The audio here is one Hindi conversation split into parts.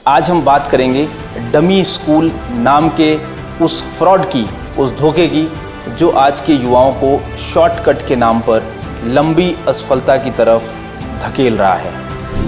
आज हम बात करेंगे डमी स्कूल नाम के उस फ्रॉड की, उस धोखे की जो आज के युवाओं को शॉर्टकट के नाम पर लंबी असफलता की तरफ धकेल रहा है।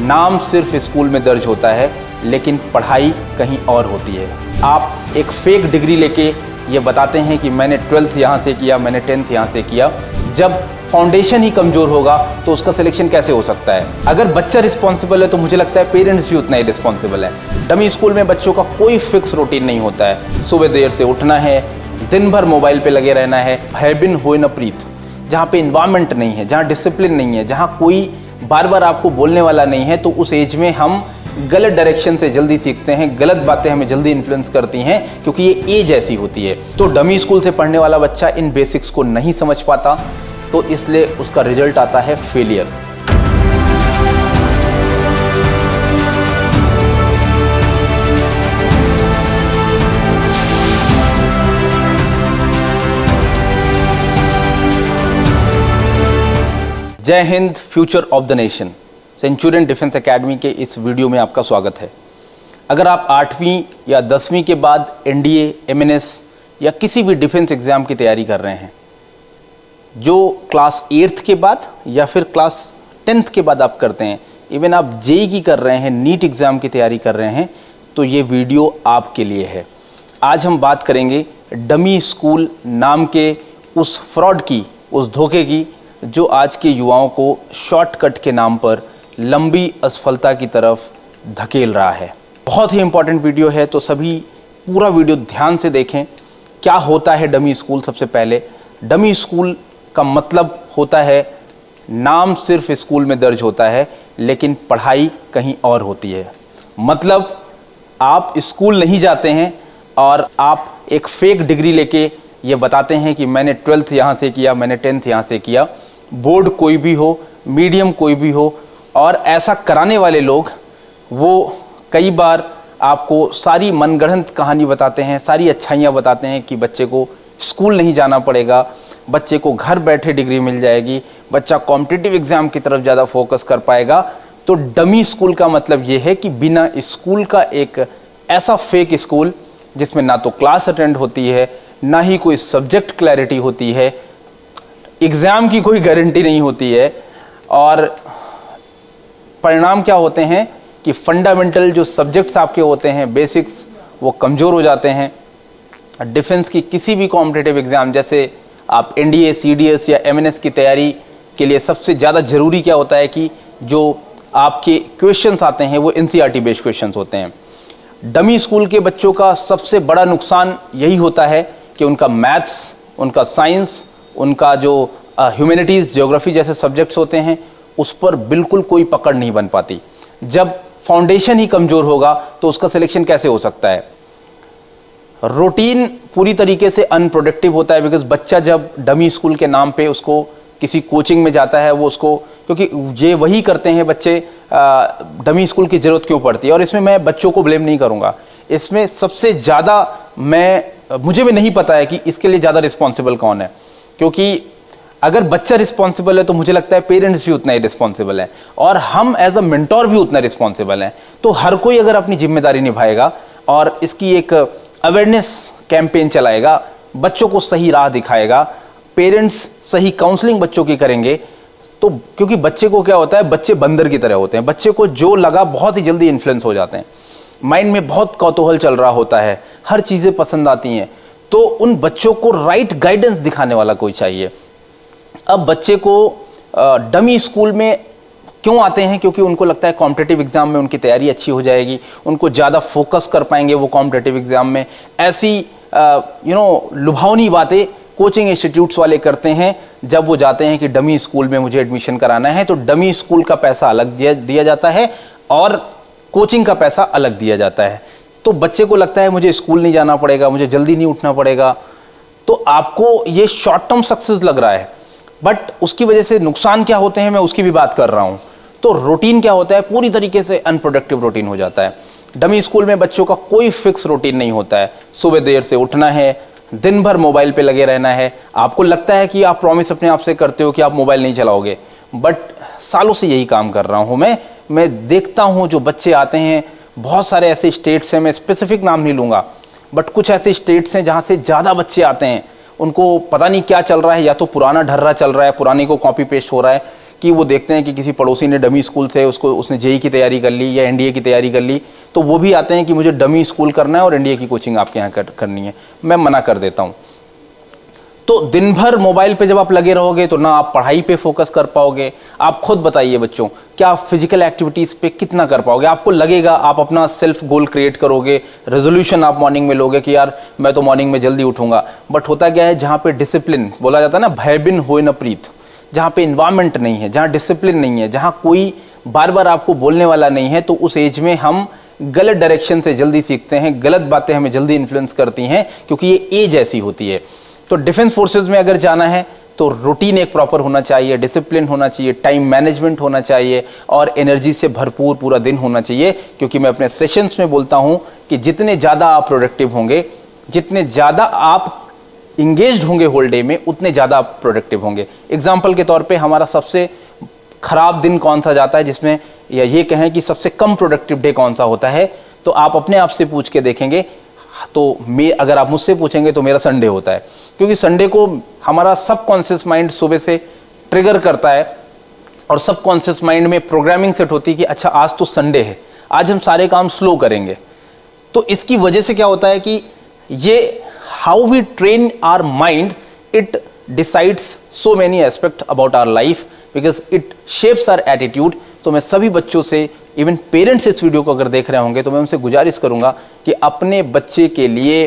नाम सिर्फ स्कूल में दर्ज होता है लेकिन पढ़ाई कहीं और होती है। आप एक फेक डिग्री लेके ये बताते हैं कि मैंने 12th यहाँ से किया, मैंने 10th यहाँ से किया। जब फाउंडेशन ही कमज़ोर होगा तो उसका सिलेक्शन कैसे हो सकता है? अगर बच्चा रिस्पॉन्सिबल है तो मुझे लगता है पेरेंट्स भी उतना ही रिस्पॉन्सिबल है। डमी स्कूल में बच्चों का कोई फिक्स रूटीन नहीं होता है। सुबह देर से उठना है, दिन भर मोबाइल पे लगे रहना है। हैबिन होए न प्रीत, जहाँ पे इन्वायरमेंट नहीं है, जहाँ डिसिप्लिन नहीं है, जहाँ कोई बार बार आपको बोलने वाला नहीं है, तो उस एज में हम गलत डायरेक्शन से जल्दी सीखते हैं। गलत बातें हमें जल्दी इन्फ्लुएंस करती हैं क्योंकि ये एज ऐसी होती है। तो डमी स्कूल से पढ़ने वाला बच्चा इन बेसिक्स को नहीं समझ पाता, तो इसलिए उसका रिजल्ट आता है फेलियर। जय Hind, future of the nation. Centurion defence academy के इस वीडियो में आपका स्वागत है। अगर आप 8वीं या 10वीं के बाद NDA, MNS या किसी भी डिफेंस एग्ज़ाम की तैयारी कर रहे हैं, जो क्लास 8th के बाद या फिर क्लास 10th के बाद आप करते हैं, इवन आप JEE की कर रहे हैं, नीट एग्ज़ाम की तैयारी कर रहे हैं, तो ये वीडियो आपके लिए है। आज हम बात करेंगे डमी स्कूल नाम के उस फ्रॉड की, उस धोखे की जो आज के युवाओं को शॉर्टकट के नाम पर लंबी असफलता की तरफ धकेल रहा है। बहुत ही इंपॉर्टेंट वीडियो है, तो सभी पूरा वीडियो ध्यान से देखें। क्या होता है डमी स्कूल? सबसे पहले, डमी स्कूल का मतलब होता है नाम सिर्फ स्कूल में दर्ज होता है लेकिन पढ़ाई कहीं और होती है। मतलब आप स्कूल नहीं जाते हैं और आप एक फेक डिग्री लेके ये बताते हैं कि मैंने 12th यहाँ से किया, मैंने 10th यहाँ से किया। बोर्ड कोई भी हो, मीडियम कोई भी हो, और ऐसा कराने वाले लोग वो कई बार आपको सारी मनगढ़ंत कहानी बताते हैं, सारी अच्छाइयाँ बताते हैं कि बच्चे को स्कूल नहीं जाना पड़ेगा, बच्चे को घर बैठे डिग्री मिल जाएगी, बच्चा कॉम्पिटिटिव एग्ज़ाम की तरफ ज़्यादा फोकस कर पाएगा। तो डमी स्कूल का मतलब ये है कि बिना स्कूल का एक ऐसा फेक स्कूल जिसमें ना तो क्लास अटेंड होती है, ना ही कोई सब्जेक्ट क्लैरिटी होती है, एग्ज़ाम की कोई गारंटी नहीं होती है, और परिणाम क्या होते हैं कि फंडामेंटल जो सब्जेक्ट्स आपके होते हैं, बेसिक्स, वो कमज़ोर हो जाते हैं। डिफेंस की किसी भी कॉम्पिटिटिव एग्ज़ाम, जैसे आप NDA, CDS या MNS की तैयारी के लिए सबसे ज़्यादा ज़रूरी क्या होता है कि जो आपके क्वेश्चंस आते हैं वो NCERT बेस्ड क्वेश्चंस होते हैं। डमी स्कूल के बच्चों का सबसे बड़ा नुकसान यही होता है कि उनका मैथ्स, उनका साइंस, उनका जो ह्यूमैनिटीज़, ज्योग्राफी जैसे सब्जेक्ट्स होते हैं, उस पर बिल्कुल कोई पकड़ नहीं बन पाती। जब फाउंडेशन ही कमज़ोर होगा तो उसका सिलेक्शन कैसे हो सकता है? रूटीन पूरी तरीके से अनप्रोडक्टिव होता है, बिकॉज बच्चा जब डमी स्कूल के नाम पे उसको किसी कोचिंग में जाता है, वो उसको, क्योंकि ये वही करते हैं बच्चे, डमी स्कूल की ज़रूरत क्यों पड़ती है? और इसमें मैं बच्चों को ब्लेम नहीं करूँगा। इसमें सबसे ज़्यादा मुझे भी नहीं पता है कि इसके लिए ज़्यादा रिस्पॉन्सिबल कौन है, क्योंकि अगर बच्चा रिस्पॉन्सिबल है तो मुझे लगता है पेरेंट्स भी उतना ही रिस्पॉन्सिबल है, और हम एज अ मेंटोर भी उतना रिस्पॉन्सिबल हैं। तो हर कोई अगर अपनी जिम्मेदारी निभाएगा और इसकी एक अवेयरनेस कैंपेन चलाएगा, बच्चों को सही राह दिखाएगा, पेरेंट्स सही काउंसलिंग बच्चों की करेंगे, तो क्योंकि बच्चे को क्या होता है, बच्चे बंदर की तरह होते हैं। बच्चे को जो लगा बहुत ही जल्दी इन्फ्लुएंस हो जाते हैं, माइंड में बहुत कौतूहल चल रहा होता है, हर चीज़ें पसंद आती हैं। तो उन बच्चों को राइट गाइडेंस दिखाने वाला कोई चाहिए। अब बच्चे को डमी स्कूल में क्यों आते हैं? क्योंकि उनको लगता है कॉम्पिटिटिव एग्ज़ाम में उनकी तैयारी अच्छी हो जाएगी, उनको ज़्यादा फोकस कर पाएंगे वो कॉम्पिटिटिव एग्ज़ाम में। ऐसी लुभावनी बातें कोचिंग इंस्टीट्यूट्स वाले करते हैं जब वो जाते हैं कि डमी स्कूल में मुझे एडमिशन कराना है। तो डमी स्कूल का पैसा अलग दिया जाता है और कोचिंग का पैसा अलग दिया जाता है। तो बच्चे को लगता है मुझे स्कूल नहीं जाना पड़ेगा, मुझे जल्दी नहीं उठना पड़ेगा। तो आपको ये शॉर्ट टर्म सक्सेस लग रहा है, बट उसकी वजह से नुकसान क्या होते हैं मैं उसकी भी बात कर रहा हूँ। तो रूटीन क्या होता है? पूरी तरीके से अनप्रोडक्टिव रूटीन हो जाता है। डमी स्कूल में बच्चों का कोई फिक्स रूटीन नहीं होता है। सुबह देर से उठना है, दिन भर मोबाइल पे लगे रहना है। आपको लगता है कि आप प्रॉमिस अपने आप से करते हो कि आप मोबाइल नहीं चलाओगे, बट सालों से यही काम कर रहा हूँ मैं देखता हूँ जो बच्चे आते हैं बहुत सारे ऐसे स्टेट्स हैं, मैं स्पेसिफिक नाम नहीं लूँगा, बट कुछ ऐसे स्टेट्स हैं जहाँ से ज़्यादा बच्चे आते हैं, उनको पता नहीं क्या चल रहा है, या तो पुराना ढर्रा चल रहा है, पुराने को कॉपी पेस्ट हो रहा है, कि वो देखते हैं कि किसी पड़ोसी ने डमी स्कूल से उसने जेई की तैयारी कर ली या एनडीए की तैयारी कर ली, तो वो भी आते हैं कि मुझे डमी स्कूल करना है और एनडीए की कोचिंग आपके यहाँ करनी है। मैं मना कर देता हूँ। तो दिन भर मोबाइल पे जब आप लगे रहोगे तो ना आप पढ़ाई पे फोकस कर पाओगे। आप खुद बताइए बच्चों, क्या आप फिजिकल एक्टिविटीज़ पे कितना कर पाओगे? आपको लगेगा आप अपना सेल्फ गोल क्रिएट करोगे, रेजोल्यूशन आप मॉर्निंग में लोगे कि यार मैं तो मॉर्निंग में जल्दी उठूंगा, बट होता क्या है, जहाँ पे डिसिप्लिन बोला जाता है ना, भय बिन होए न प्रीत, जहाँ पे इन्वायरमेंट नहीं है, जहाँ डिसिप्लिन नहीं है, जहाँ कोई बार बार आपको बोलने वाला नहीं है, तो उस एज में हम गलत डायरेक्शन से जल्दी सीखते हैं, गलत बातें हमें जल्दी इन्फ्लुएंस करती हैं, क्योंकि ये एज ऐसी होती है। तो डिफेंस फोर्सेज में अगर जाना है तो रूटीन एक प्रॉपर होना चाहिए, डिसिप्लिन होना चाहिए, टाइम मैनेजमेंट होना चाहिए और एनर्जी से भरपूर पूरा दिन होना चाहिए। क्योंकि मैं अपने सेशंस में बोलता हूं कि जितने ज़्यादा आप प्रोडक्टिव होंगे, जितने ज़्यादा आप इंगेज्ड होंगे होल डे में, उतने ज़्यादा आप प्रोडक्टिव होंगे। एग्जाम्पल के तौर पर हमारा सबसे खराब दिन कौन सा जाता है, जिसमें या ये कहें कि सबसे कम प्रोडक्टिव डे कौन सा होता है, तो आप अपने आप से पूछ के देखेंगे। तो मैं, अगर आप मुझसे पूछेंगे तो मेरा संडे होता है, क्योंकि संडे को हमारा सबकॉन्शियस माइंड सुबह से ट्रिगर करता है और सबकॉन्शियस माइंड में प्रोग्रामिंग सेट होती है कि अच्छा आज तो संडे है, आज हम सारे काम स्लो करेंगे। तो इसकी वजह से क्या होता है कि ये how we train our mind, it decides so many aspect about our life, because it shapes our attitude. तो मैं सभी बच्चों से, इवन पेरेंट्स इस वीडियो को अगर देख रहे होंगे, तो मैं उनसे गुजारिश करूंगा कि अपने बच्चे के लिए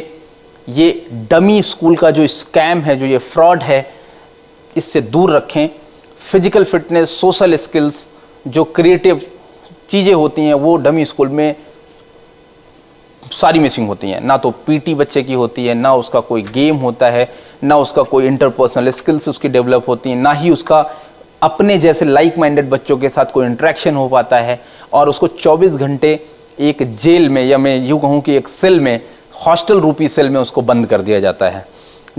ये डमी स्कूल का जो स्कैम है, जो ये फ्रॉड है, इससे दूर रखें। फिजिकल फिटनेस, सोशल स्किल्स, जो क्रिएटिव चीज़ें होती हैं, वो डमी स्कूल में सारी मिसिंग होती हैं। ना तो पीटी बच्चे की होती है, ना उसका कोई गेम होता है, ना उसका कोई इंटरपर्सनल स्किल्स उसकी डेवलप होती हैं, ना ही उसका अपने जैसे लाइक माइंडेड बच्चों के साथ कोई इंटरेक्शन हो पाता है। और उसको 24 घंटे एक जेल में, या मैं यूँ कहूँ कि एक सेल में, हॉस्टल रूपी सेल में उसको बंद कर दिया जाता है,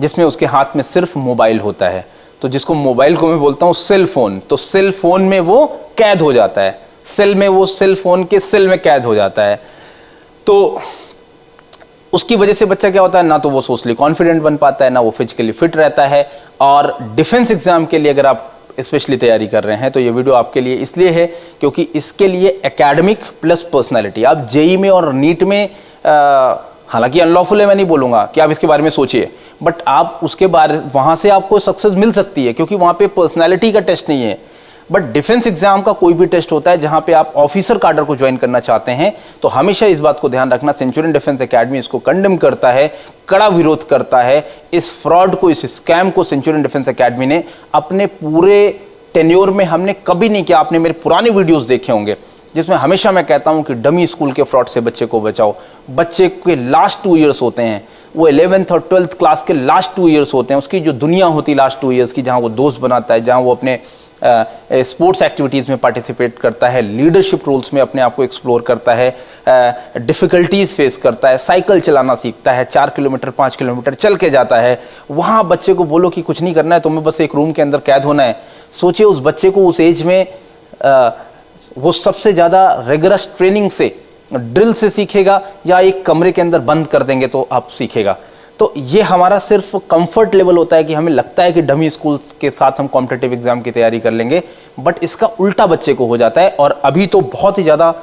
जिसमें उसके हाथ में सिर्फ मोबाइल होता है। तो जिसको मोबाइल को मैं बोलता हूँ सेल फोन, तो सेल फोन में वो कैद हो जाता है, सेल में, वो सेल फोन के सेल में कैद हो जाता है। तो उसकी वजह से बच्चा क्या होता है, ना तो वो सोशली कॉन्फिडेंट बन पाता है, ना वो फिजिकली फिट रहता है। और डिफेंस एग्जाम के लिए अगर आप स्पेशली तैयारी कर रहे हैं तो ये वीडियो आपके लिए इसलिए है क्योंकि इसके लिए एकेडमिक प्लस पर्सनालिटी, आप जेई में और नीट में, हालांकि अनलॉफुल है, मैं नहीं बोलूंगा कि आप इसके बारे में सोचिए, बट आप उसके बारे, वहां से आपको सक्सेस मिल सकती है, क्योंकि वहां पे पर्सनालिटी का टेस्ट नहीं है। बट डिफेंस एग्जाम का कोई भी टेस्ट होता है जहां पे आप ऑफिसर कार्डर को ज्वाइन करना चाहते हैं, तो हमेशा इस बात को ध्यान रखना, सेंचुरियन डिफेंस एकेडमी इसको कंडेम करता है, कड़ा विरोध करता है। इस फ्रॉड को, इस स्कैम को सेंचुरियन डिफेंस एकेडमी ने अपने पूरे टेन्योर में हमने कभी नहीं किया। आपने मेरे पुराने वीडियोस देखे होंगे जिसमें हमेशा मैं कहता हूं कि डमी स्कूल के फ्रॉड से बच्चे को बचाओ। बच्चे के लास्ट 2 इयर्स होते हैं, वो 11th और 12th क्लास के लास्ट 2 इयर्स होते हैं, उसकी जो दुनिया होती है लास्ट 2 इयर्स की, जहां वो दोस्त बनाता है, जहां वो अपने स्पोर्ट्स एक्टिविटीज़ में पार्टिसिपेट करता है, लीडरशिप रोल्स में अपने आप को एक्सप्लोर करता है, डिफ़िकल्टीज़ फेस करता है, साइकिल चलाना सीखता है, 4 किलोमीटर 5 किलोमीटर चल के जाता है। वहाँ बच्चे को बोलो कि कुछ नहीं करना है, तुम्हें बस एक रूम के अंदर कैद होना है। सोचिए उस बच्चे को उस एज में वो सबसे ज़्यादा रिगरस ट्रेनिंग से, ड्रिल से सीखेगा, या एक कमरे के अंदर बंद कर देंगे तो आप सीखेगा। तो ये हमारा सिर्फ कंफर्ट लेवल होता है कि हमें लगता है कि डमी स्कूल के साथ हम कॉम्पिटिटिव एग्जाम की तैयारी कर लेंगे, बट इसका उल्टा बच्चे को हो जाता है। और अभी तो बहुत ही ज़्यादा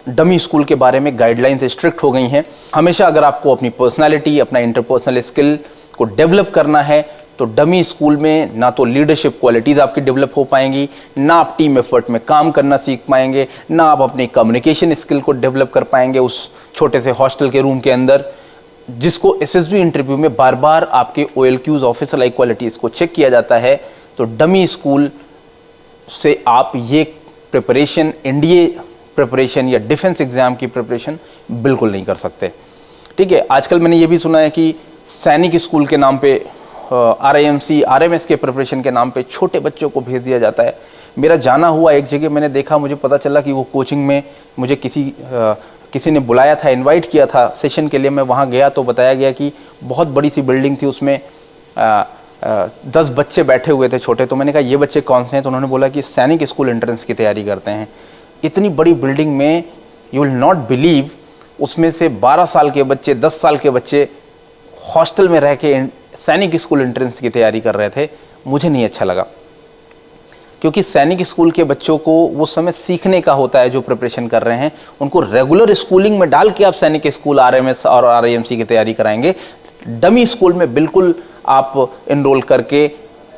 डमी स्कूल के बारे में गाइडलाइंस स्ट्रिक्ट हो गई हैं। हमेशा अगर आपको अपनी पर्सनालिटी, अपना इंटरपर्सनल स्किल को डेवलप करना है, तो डमी स्कूल में ना तो लीडरशिप क्वालिटीज़ आपकी डेवलप हो पाएंगी, ना आप टीम एफर्ट में काम करना सीख पाएंगे, ना आप अपनी कम्युनिकेशन स्किल को डेवलप कर पाएंगे उस छोटे से हॉस्टल के रूम के अंदर, जिसको एसएसबी इंटरव्यू में बार बार आपके OLQs, ऑफिसर लाइक क्वालिटीज़ को चेक किया जाता है। तो डमी स्कूल से आप ये प्रिपरेशन, NDA प्रिपरेशन या डिफेंस एग्जाम की प्रिपरेशन बिल्कुल नहीं कर सकते। ठीक है, आजकल मैंने ये भी सुना है कि सैनिक स्कूल के नाम पे, RIMC, RMS के प्रिपरेशन के नाम पे छोटे बच्चों को भेज दिया जाता है। मेरा जाना हुआ एक जगह, मैंने देखा, मुझे पता चला कि वो कोचिंग में मुझे किसी ने बुलाया था, इनवाइट किया था सेशन के लिए। मैं वहाँ गया तो बताया गया कि बहुत बड़ी सी बिल्डिंग थी, उसमें 10 बच्चे बैठे हुए थे छोटे। तो मैंने कहा ये बच्चे कौन से हैं? तो उन्होंने बोला कि सैनिक स्कूल एंट्रेंस की तैयारी करते हैं। इतनी बड़ी बिल्डिंग में यू विल नॉट बिलीव, उसमें से 12 साल के बच्चे, 10 साल के बच्चे हॉस्टल में रह के सैनिक स्कूल एंट्रेंस की तैयारी कर रहे थे। मुझे नहीं अच्छा लगा, क्योंकि सैनिक स्कूल के बच्चों को वो समय सीखने का होता है जो प्रिपरेशन कर रहे हैं। उनको रेगुलर स्कूलिंग में डाल के आप सैनिक स्कूल आरएमएस और आरआईएमसी की तैयारी कराएंगे। डमी स्कूल में बिल्कुल आप इनरोल करके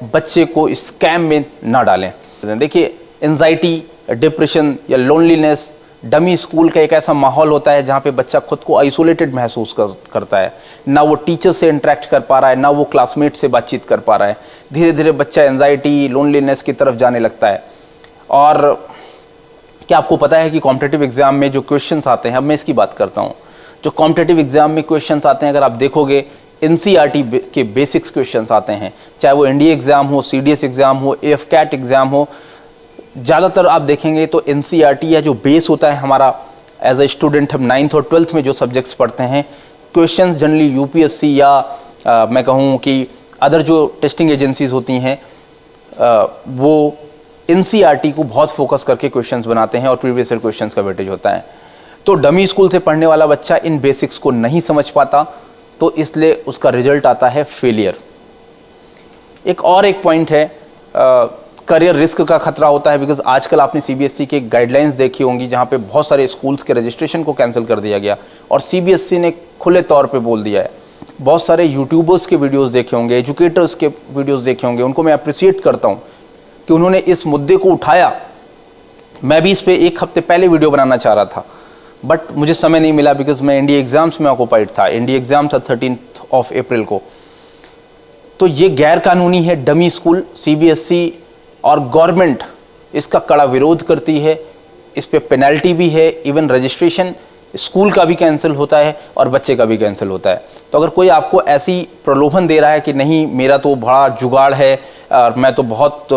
बच्चे को स्कैम में ना डालें। देखिए, एंजाइटी, डिप्रेशन या लोनलीनेस, डमी स्कूल का एक ऐसा माहौल होता है जहाँ पे बच्चा खुद को आइसोलेटेड महसूस करता है। ना वो टीचर से इंटरेक्ट कर पा रहा है, ना वो क्लासमेट से बातचीत कर पा रहा है। धीरे धीरे बच्चा एंजाइटी, लोनलीनेस की तरफ जाने लगता है। और क्या आपको पता है कि कॉम्पिटिटिव एग्जाम में जो क्वेश्चंस आते हैं, अब मैं इसकी बात करता हूँ, जो कॉम्पिटिटिव एग्जाम में क्वेश्चंस आते हैं, अगर आप देखोगे एनसीईआरटी के बेसिक्स क्वेश्चंस आते हैं, चाहे वो एनडीए एग्जाम हो, सीडीएस एग्जाम हो, एफकैट एग्जाम हो, ज़्यादातर आप देखेंगे तो एनसीईआरटी या जो बेस होता है हमारा एज ए स्टूडेंट, हम 9th और 12th में जो सब्जेक्ट्स पढ़ते हैं, क्वेश्चंस जनरली यूपीएससी या मैं कहूँ कि अदर जो टेस्टिंग एजेंसीज होती हैं वो एनसीईआरटी को बहुत फोकस करके क्वेश्चंस बनाते हैं और प्रीवियस ईयर क्वेश्चंस का वेटेज होता है। तो डमी स्कूल से पढ़ने वाला बच्चा इन बेसिक्स को नहीं समझ पाता, तो इसलिए उसका रिजल्ट आता है फेलियर। एक पॉइंट है, करियर रिस्क का खतरा होता है, बिकॉज आजकल आपने सीबीएसई के गाइडलाइंस देखी होंगी जहाँ पे बहुत सारे स्कूल्स के रजिस्ट्रेशन को कैंसिल कर दिया गया और सीबीएसई ने खुले तौर पे बोल दिया है। बहुत सारे यूट्यूबर्स के वीडियोस देखे होंगे, एजुकेटर्स के वीडियोस देखे होंगे, उनको मैं अप्रिशिएट करता हूँ कि उन्होंने इस मुद्दे को उठाया। मैं भी इस पर 1 हफ्ते पहले वीडियो बनाना चाह रहा था, बट मुझे समय नहीं मिला बिकॉज मैं एनडीए एग्जाम्स में ऑक्यूपाइड था। एनडीए एग्जाम था 13 अप्रैल को। तो ये गैर कानूनी है डमी स्कूल। सीबीएसई और गवर्नमेंट इसका कड़ा विरोध करती है, इस पे पेनल्टी भी है, इवन रजिस्ट्रेशन स्कूल का भी कैंसिल होता है और बच्चे का भी कैंसिल होता है। तो अगर कोई आपको ऐसी प्रलोभन दे रहा है कि नहीं मेरा तो बड़ा जुगाड़ है और मैं तो बहुत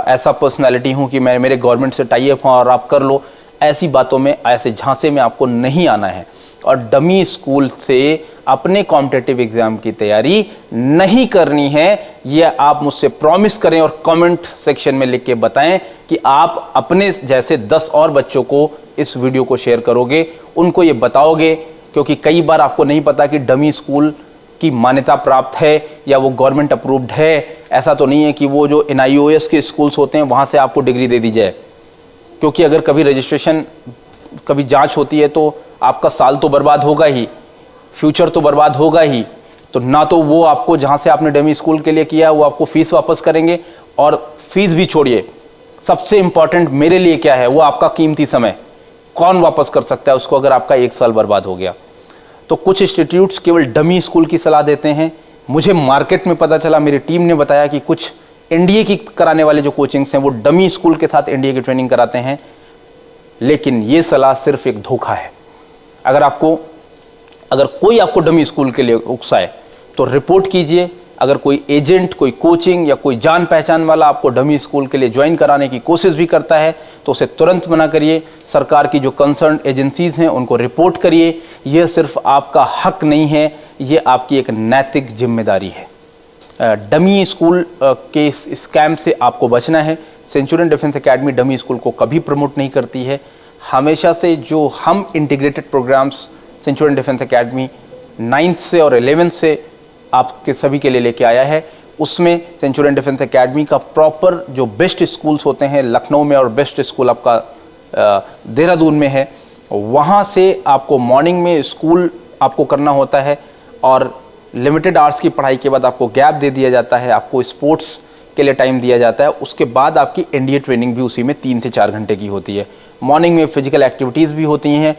ऐसा पर्सनैलिटी हूँ कि मैं मेरे गवर्नमेंट से टाई अप हूँ और आप कर लो, ऐसी बातों में, ऐसे झांसे में आपको नहीं आना है और डमी स्कूल से अपने कॉम्पिटिटिव एग्जाम की तैयारी नहीं करनी है। ये आप मुझसे प्रॉमिस करें और कमेंट सेक्शन में लिख के बताएं कि आप अपने जैसे 10 और बच्चों को इस वीडियो को शेयर करोगे, उनको ये बताओगे, क्योंकि कई बार आपको नहीं पता कि डमी स्कूल की मान्यता प्राप्त है या वो गवर्नमेंट अप्रूव्ड है। ऐसा तो नहीं है कि वो जो NIOS के स्कूल्स होते हैं वहाँ से आपको डिग्री दे दी जाए, क्योंकि अगर कभी रजिस्ट्रेशन, कभी जांच होती है तो आपका साल तो बर्बाद होगा ही, फ्यूचर तो बर्बाद होगा ही। तो ना तो वो आपको जहाँ से आपने डमी स्कूल के लिए किया वो आपको फीस वापस करेंगे, और फीस भी छोड़िए, सबसे इंपॉर्टेंट मेरे लिए क्या है, वो आपका कीमती समय कौन वापस कर सकता है उसको अगर आपका 1 साल बर्बाद हो गया। तो कुछ इंस्टीट्यूट्स केवल डमी स्कूल की सलाह देते हैं। मुझे मार्केट में पता चला, मेरी टीम ने बताया कि कुछ एनडीए की कराने वाले जो कोचिंग्स हैं वो डमी स्कूल के साथ एनडीए की ट्रेनिंग कराते हैं, लेकिन ये सलाह सिर्फ एक धोखा है। अगर कोई आपको डमी स्कूल के लिए उकसाए तो रिपोर्ट कीजिए। अगर कोई एजेंट, कोई कोचिंग या कोई जान पहचान वाला आपको डमी स्कूल के लिए ज्वाइन कराने की कोशिश भी करता है तो उसे तुरंत मना करिए। सरकार की जो कंसर्न एजेंसीज हैं उनको रिपोर्ट करिए। यह सिर्फ आपका हक नहीं है, यह आपकी एक नैतिक जिम्मेदारी है। डमी स्कूल के इस स्कैम से आपको बचना है। Centurion defence academy dummy school को कभी प्रमोट नहीं करती है। हमेशा से जो हम integrated programs Centurion defence academy 9th से और 11th से आपके सभी के लिए लेके आया है, उसमें सेंचुरियन डिफेंस एकेडमी का प्रॉपर जो बेस्ट स्कूल्स होते हैं लखनऊ में और बेस्ट स्कूल आपका देहरादून में है, वहाँ से आपको मॉर्निंग में स्कूल आपको करना होता है और लिमिटेड आवर्स की पढ़ाई के बाद आपको गैप दे दिया जाता है, आपको स्पोर्ट्स के लिए टाइम दिया जाता है। उसके बाद आपकी एनडीए ट्रेनिंग भी उसी में 3 से 4 घंटे की होती है। मॉर्निंग में फिजिकल एक्टिविटीज़ भी होती हैं।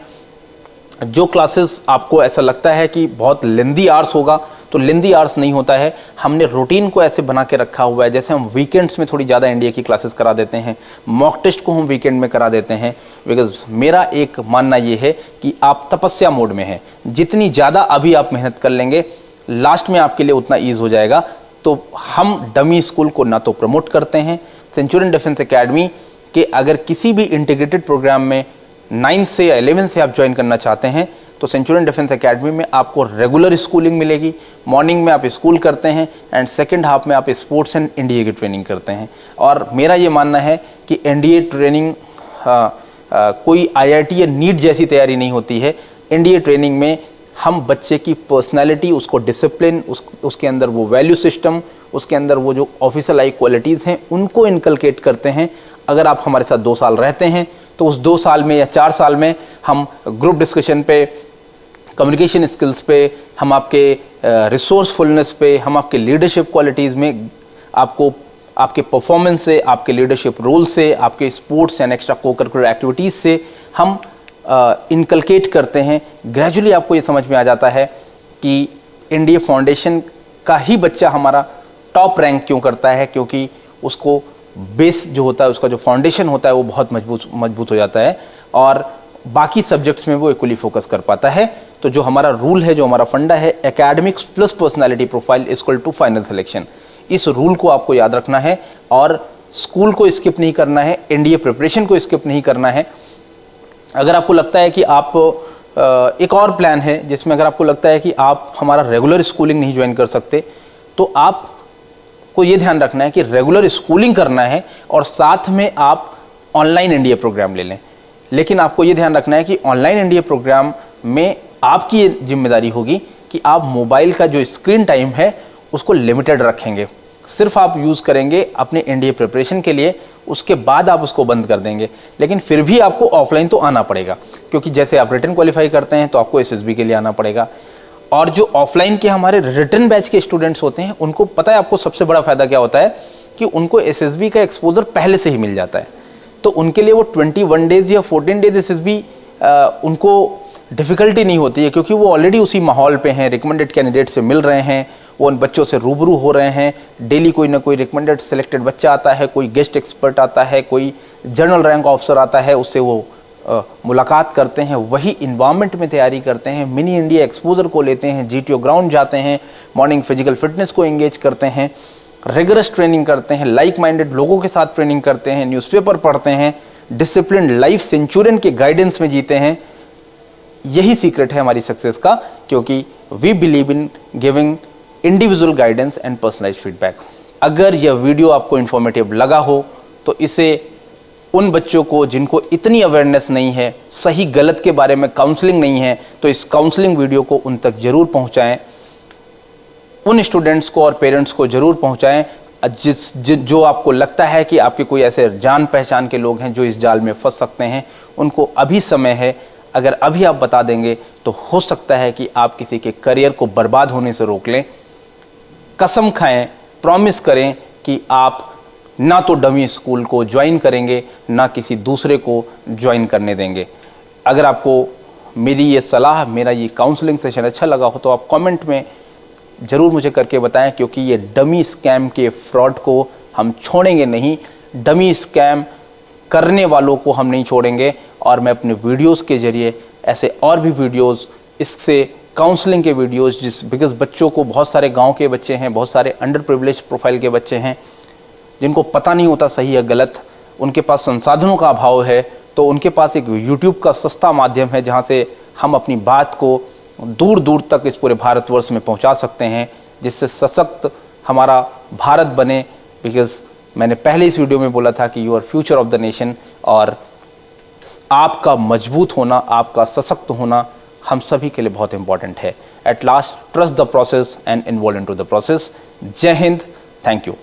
जो क्लासेस आपको ऐसा लगता है कि बहुत लेंदी आवर्स होगा, तो लेंदी आवर्स नहीं होता है। हमने रूटीन को ऐसे बना के रखा हुआ है, जैसे हम वीकेंड्स में थोड़ी ज़्यादा एनडीए की क्लासेस करा देते हैं, मॉक टेस्ट को हम वीकेंड में करा देते हैं। बिकॉज मेरा एक मानना ये है कि आप तपस्या मोड में हैं, जितनी ज़्यादा अभी आप मेहनत कर लेंगे लास्ट में आपके लिए उतना ईज हो जाएगा। तो हम डमी स्कूल को ना तो प्रमोट करते हैं। सेंचुरियन डिफेंस एकेडमी के अगर किसी भी इंटीग्रेटेड प्रोग्राम में 9 से या 11 से आप ज्वाइन करना चाहते हैं तो सेंचुरियन डिफेंस एकेडमी में आपको रेगुलर स्कूलिंग मिलेगी। मॉर्निंग में आप स्कूल करते हैं एंड सेकंड हाफ में आप स्पोर्ट्स एंड एनडीए की ट्रेनिंग करते हैं। और मेरा ये मानना है कि एनडीए ट्रेनिंग कोई IIT या नीट जैसी तैयारी नहीं होती है। NDA ट्रेनिंग में हम बच्चे की पर्सनैलिटी, उसको डिसिप्लिन, उसके अंदर वो वैल्यू सिस्टम, उसके अंदर वो जो ऑफिशियल आई क्वालिटीज़ हैं उनको इनकलकेट करते हैं। अगर आप हमारे साथ 2 साल रहते हैं तो उस 2 साल में या 4 साल में हम ग्रुप डिस्कशन पे, कम्युनिकेशन स्किल्स पे, हम आपके रिसोर्सफुलनेस पे, हम आपके लीडरशिप क्वालिटीज़ में, आपको आपके परफॉर्मेंस से, आपके लीडरशिप रोल से, आपके स्पोर्ट्स एंड एक्स्ट्रा को करिकुलर एक्टिविटीज़ से हम इनकलकेट करते हैं। ग्रेजुअली आपको ये समझ में आ जाता है कि NDA फाउंडेशन का ही बच्चा हमारा टॉप रैंक क्यों करता है, क्योंकि उसको बेस जो होता है, उसका जो फाउंडेशन होता है वो बहुत मजबूत हो जाता है और बाकी सब्जेक्ट्स में वो इक्वली फोकस कर पाता है। तो जो हमारा रूल है, जो हमारा फंडा है, academics plus personality profile equal to final selection, इस रूल को आपको याद रखना है और स्कूल को स्किप नहीं करना है, NDA प्रिपरेशन को स्किप नहीं करना है। अगर आपको लगता है कि आप एक और प्लान है जिसमें अगर आपको लगता है कि आप हमारा रेगुलर स्कूलिंग नहीं ज्वाइन कर सकते, तो आपको ये ध्यान रखना है कि रेगुलर स्कूलिंग करना है और साथ में आप ऑनलाइन NDA प्रोग्राम ले लें। लेकिन आपको ये ध्यान रखना है कि ऑनलाइन NDA प्रोग्राम में आपकी ये जिम्मेदारी होगी कि आप मोबाइल का जो स्क्रीन टाइम है उसको लिमिटेड रखेंगे, सिर्फ आप यूज़ करेंगे अपने NDA प्रिपरेशन के लिए, उसके बाद आप उसको बंद कर देंगे। लेकिन फिर भी आपको ऑफलाइन तो आना पड़ेगा, क्योंकि जैसे आप रिटन क्वालिफाई करते हैं तो आपको SSB के लिए आना पड़ेगा। और जो ऑफलाइन के हमारे रिटन बैच के स्टूडेंट्स होते हैं उनको पता है आपको सबसे बड़ा फ़ायदा क्या होता है कि उनको SSB का एक्सपोजर पहले से ही मिल जाता है। तो उनके लिए वो 21 डेज़ या 14 डेज़ SSB उनको डिफ़िकल्टी नहीं होती है, क्योंकि वो ऑलरेडी उसी माहौल पे हैं, रिकमेंडेड कैंडिडेट से मिल रहे हैं, वो उन बच्चों से रूबरू हो रहे हैं। डेली कोई ना कोई रिकमेंडेड सिलेक्टेड बच्चा आता है, कोई गेस्ट एक्सपर्ट आता है, कोई जनरल रैंक ऑफिसर आता है, उससे वो मुलाकात करते हैं, वही इन्वायरमेंट में तैयारी करते हैं, मिनी इंडिया एक्सपोजर को लेते हैं, GTO ग्राउंड जाते हैं, मॉर्निंग फिजिकल फिटनेस को एंगेज करते हैं, रिगरस ट्रेनिंग करते हैं, लाइक माइंडेड लोगों के साथ ट्रेनिंग करते हैं, न्यूज़पेपर पढ़ते हैं, डिसिप्लिन लाइफ सेंचुरियन के गाइडेंस में जीते हैं। यही सीक्रेट है हमारी सक्सेस का, क्योंकि we believe in giving individual guidance and personalised feedback. अगर यह वीडियो आपको इन्फॉर्मेटिव लगा हो तो इसे उन बच्चों को जिनको इतनी अवेयरनेस नहीं है, सही गलत के बारे में काउंसलिंग नहीं है, तो इस काउंसलिंग वीडियो को उन तक जरूर पहुंचाएं। उन स्टूडेंट्स को और पेरेंट्स को जरूर पहुंचाएं जो आपको लगता है कि आपके कोई ऐसे जान पहचान के लोग हैं जो इस जाल में फंस सकते हैं। उनको अभी समय है, अगर अभी आप बता देंगे तो हो सकता है कि आप किसी के करियर को बर्बाद होने से रोक लें। कसम खाएं, प्रॉमिस करें कि आप ना तो डमी स्कूल को ज्वाइन करेंगे, ना किसी दूसरे को ज्वाइन करने देंगे। अगर आपको मेरी ये सलाह, मेरा ये काउंसलिंग सेशन अच्छा लगा हो तो आप कमेंट में ज़रूर मुझे करके बताएं, क्योंकि ये डमी स्कैम के फ्रॉड को हम छोड़ेंगे नहीं, डमी स्कैम करने वालों को हम नहीं छोड़ेंगे। और मैं अपने वीडियोस के ज़रिए ऐसे और भी वीडियोस, इससे काउंसलिंग के वीडियोस, बिकॉज बच्चों को, बहुत सारे गांव के बच्चे हैं, बहुत सारे अंडर प्रिविलेज प्रोफाइल के बच्चे हैं जिनको पता नहीं होता सही या गलत, उनके पास संसाधनों का अभाव है, तो उनके पास एक यूट्यूब का सस्ता माध्यम है जहां से हम अपनी बात को दूर दूर तक इस पूरे भारतवर्ष में पहुंचा सकते हैं, जिससे सशक्त हमारा भारत बने। बिकॉज मैंने पहले इस वीडियो में बोला था कि you are future of the nation, और आपका मजबूत होना, आपका सशक्त होना हम सभी के लिए बहुत इंपॉर्टेंट है। At last, trust the process and involve into the process. जय हिंद, थैंक यू।